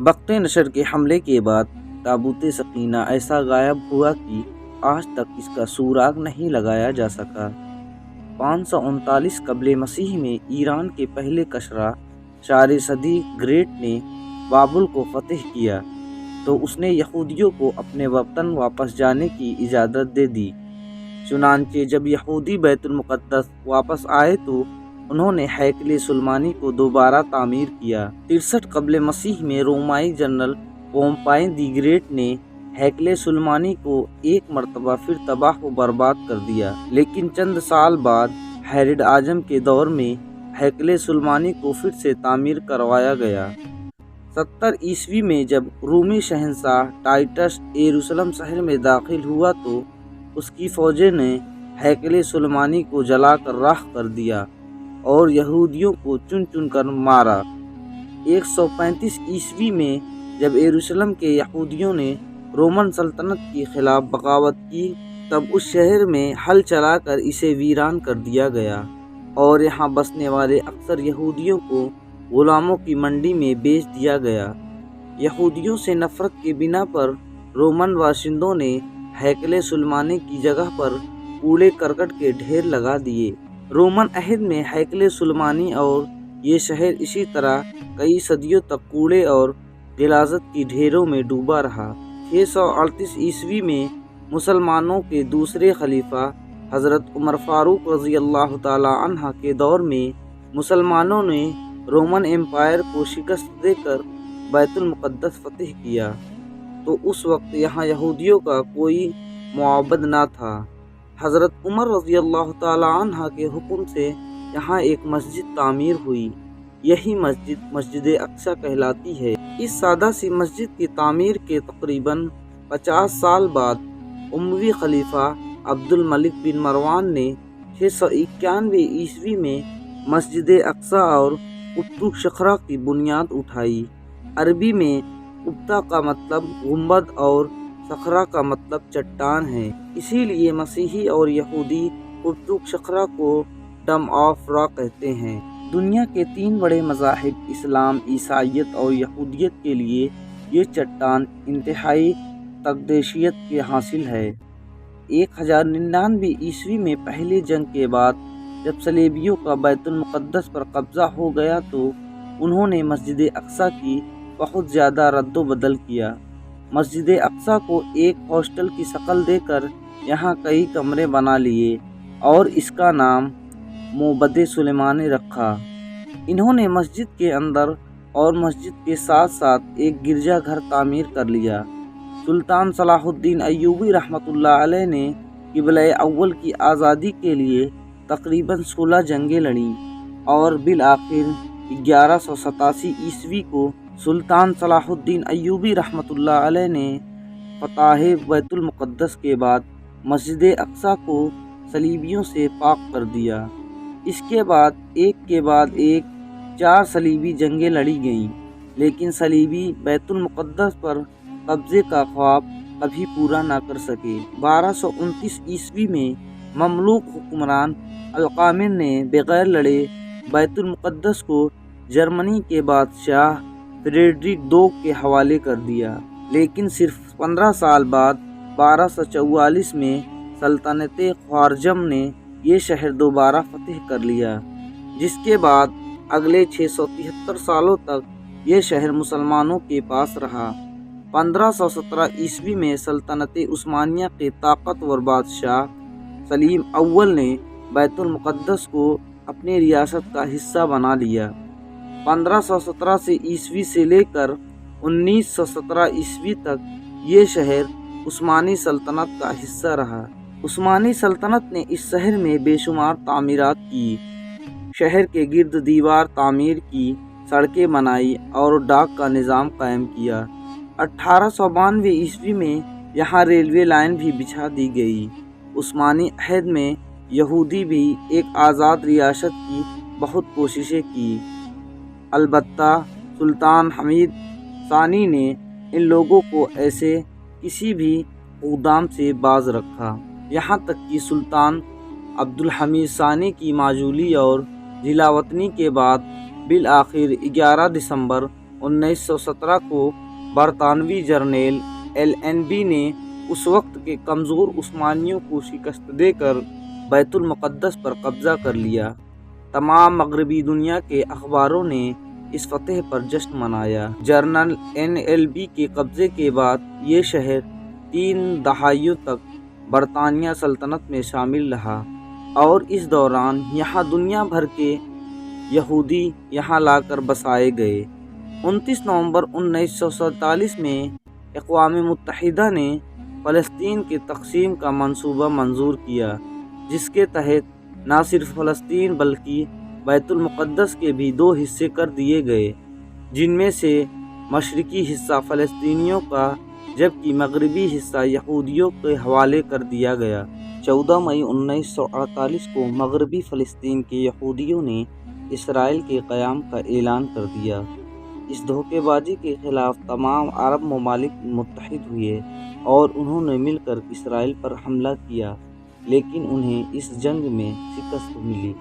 بخت نشر کے حملے کے بعد تابوت سکینہ ایسا غائب ہوا کہ آج تک اس کا سراغ نہیں لگایا جا سکا۔ 539 قبل مسیح میں ایران کے پہلے کشرا شار صدیق گریٹ نے بابل کو فتح کیا تو اس نے یہودیوں کو اپنے وطن واپس جانے کی اجازت دے دی۔ چنانچہ جب یہودی بیت المقدس واپس آئے تو انہوں نے ہیکل سلیمانی کو دوبارہ تعمیر کیا۔ 63 قبل مسیح میں رومائی جنرل پومپائی دی گریٹ نے ہیکل سلیمانی کو ایک مرتبہ پھر تباہ و برباد کر دیا، لیکن چند سال بعد ہیرڈ اعظم کے دور میں ہیکل سلیمانی کو پھر سے تعمیر کروایا گیا۔ 70 عیسوی میں جب رومی شہنشاہ ٹائٹس یروشلم شہر میں داخل ہوا تو اس کی فوجیں نے ہیکل سلیمانی کو جلا کر راکھ کر دیا اور یہودیوں کو چن چن کر مارا۔ 135 عیسوی میں جب یروشلم کے یہودیوں نے رومن سلطنت کے خلاف بغاوت کی تب اس شہر میں ہل چلا کر اسے ویران کر دیا گیا اور یہاں بسنے والے اکثر یہودیوں کو غلاموں کی منڈی میں بیچ دیا گیا۔ یہودیوں سے نفرت کی بنا پر رومن باشندوں نے ہیکل سلیمانی کی جگہ پر کوڑے کرکٹ کے ڈھیر لگا دیے۔ رومن عہد میں ہیکل سلیمانی اور یہ شہر اسی طرح کئی صدیوں تک کوڑے اور غلاظت کی ڈھیروں میں ڈوبا رہا۔ 638 عیسوی میں مسلمانوں کے دوسرے خلیفہ حضرت عمر فاروق رضی اللہ تعالی عنہ کے دور میں مسلمانوں نے رومن امپائر کو شکست دے کر بیت المقدس فتح کیا تو اس وقت یہاں یہودیوں کا کوئی معبد نہ تھا۔ حضرت عمر رضی اللہ تعالی عنہ کے حکم سے یہاں ایک مسجد تعمیر ہوئی، یہی مسجد مسجد اقصی کہلاتی ہے۔ اس سادہ سی مسجد کی تعمیر کے تقریباً 50 سال بعد اموی خلیفہ عبد الملک بن مروان نے 691 عیسوی میں مسجد اقصی اور قبۃ صخرہ کی بنیاد اٹھائی۔ عربی میں قبۃ کا مطلب گنبد اور صخرہ کا مطلب چٹان ہے، اسی لیے مسیحی اور یہودی قبۃ صخرہ کو ڈم آف راک کہتے ہیں۔ دنیا کے 3 بڑے مذاہب اسلام، عیسائیت اور یہودیت کے لیے یہ چٹان انتہائی تقدیسیت کی حاصل ہے۔ 1099 عیسوی میں پہلی جنگ کے بعد جب صلیبیوں کا بیت المقدس پر قبضہ ہو گیا تو انہوں نے مسجد اقصی کی بہت زیادہ رد و بدل کیا۔ مسجد اقصی کو ایک ہاسٹل کی شکل دے کر یہاں کئی کمرے بنا لیے اور اس کا نام معبد سلیمانی رکھا۔ انہوں نے مسجد کے اندر اور مسجد کے ساتھ ساتھ ایک گرجا گھر تعمیر کر لیا۔ سلطان صلاح الدین ایوبی رحمۃ اللہ علیہ نے قبلہ اول کی آزادی کے لیے تقریباً 16 جنگیں لڑیں اور بالآخر 1187 عیسوی کو سلطان صلاح الدین ایوبی رحمۃ اللہ علیہ نے فتح بیت المقدس کے بعد مسجد اقصی کو صلیبیوں سے پاک کر دیا۔ اس کے بعد ایک کے بعد ایک 4 صلیبی جنگیں لڑی گئیں، لیکن صلیبی بیت المقدس پر قبضے کا خواب کبھی پورا نہ کر سکے۔ 1229 عیسوی میں مملوک حکمران القامن نے بغیر لڑے بیت المقدس کو جرمنی کے بادشاہ فریڈرک II کے حوالے کر دیا، لیکن صرف 15 سال بعد 1244 میں سلطنت خوارزم نے یہ شہر دوبارہ فتح کر لیا، جس کے بعد اگلے 673 سالوں تک یہ شہر مسلمانوں کے پاس رہا۔ 1517 عیسوی میں سلطنت عثمانیہ کے طاقتور بادشاہ سلیم اول نے بیت المقدس کو اپنی ریاست کا حصہ بنا لیا۔ 1517 عیسوی سے لے کر 1917 عیسوی تک یہ شہر عثمانی سلطنت کا حصہ رہا۔ عثمانی سلطنت نے اس شہر میں بے شمار تعمیرات کی، شہر کے گرد دیوار تعمیر کی، سڑکیں بنائی اور ڈاک کا نظام قائم کیا۔ 1892 عیسوی میں یہاں ریلوے لائن بھی بچھا دی گئی۔ عثمانی عہد میں یہودی بھی ایک آزاد ریاست کی بہت کوششیں کی، البتہ سلطان حمید ثانی نے ان لوگوں کو ایسے کسی بھی اقدام سے باز رکھا، یہاں تک کہ سلطان عبدالحمید ثانی کی معزولی اور جلا وطنی کے بعد بالآخر 11 دسمبر 1917 کو برطانوی جرنیل LNB نے اس وقت کے کمزور عثمانیوں کو شکست دے کر بیت المقدس پر قبضہ کر لیا۔ تمام مغربی دنیا کے اخباروں نے اس فتح پر جشن منایا۔ جنرل NLB کے قبضے کے بعد یہ شہر 3 دہائیوں تک برطانیہ سلطنت میں شامل رہا اور اس دوران یہاں دنیا بھر کے یہودی یہاں لا کر بسائے گئے۔ 29 نومبر 1947 میں اقوام متحدہ نے فلسطین کے تقسیم کا منصوبہ منظور کیا، جس کے تحت نہ صرف فلسطین بلکہ بیت المقدس کے بھی 2 حصے کر دیے گئے، جن میں سے مشرقی حصہ فلسطینیوں کا جبکہ مغربی حصہ یہودیوں کے حوالے کر دیا گیا۔ 14 مئی 1948 کو مغربی فلسطین کے یہودیوں نے اسرائیل کے قیام کا اعلان کر دیا۔ اس دھوکے بازی کے خلاف تمام عرب ممالک متحد ہوئے اور انہوں نے مل کر اسرائیل پر حملہ کیا، لیکن انہیں اس جنگ میں شکست ملی۔